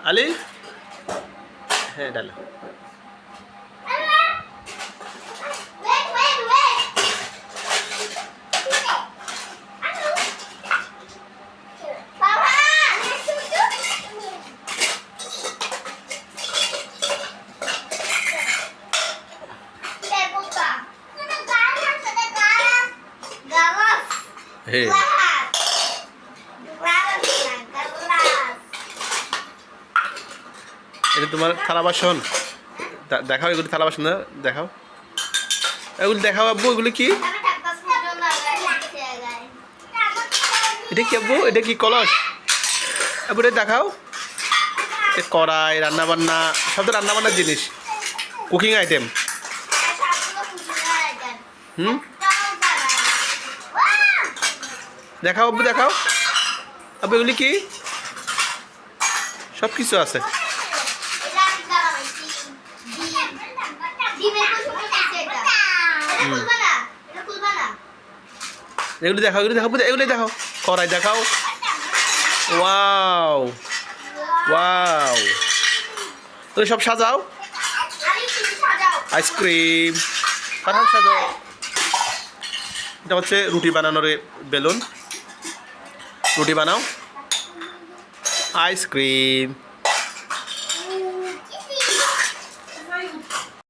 আলি হ্যাঁ ডালো হে এটা তোমার থালা বাসন দেখাও এগুলি থালা বাসন না দেখাও এগুলি দেখাও আব্বু এগুলি কি এটা কি আব্বু এটা কি কলস আব্বু এটা দেখাও কড়াই রান্নাবান্না সব তো রান্নাবান্নার জিনিস কুকিং আইটেম হুম দেখাও আব্বু দেখাও আব্বু এগুলি কি সব কিছু আছে এগুলি দেখাও এগুলি দেখাও এগুলি দেখাও কড়াই দেখাও ওয়াও ওয়াও তুমি সব সাজাও আইসক্রিম পাঠান সাজাও এটা হচ্ছে রুটি বানানোর বেলুন রুটি বানাও আইসক্রিম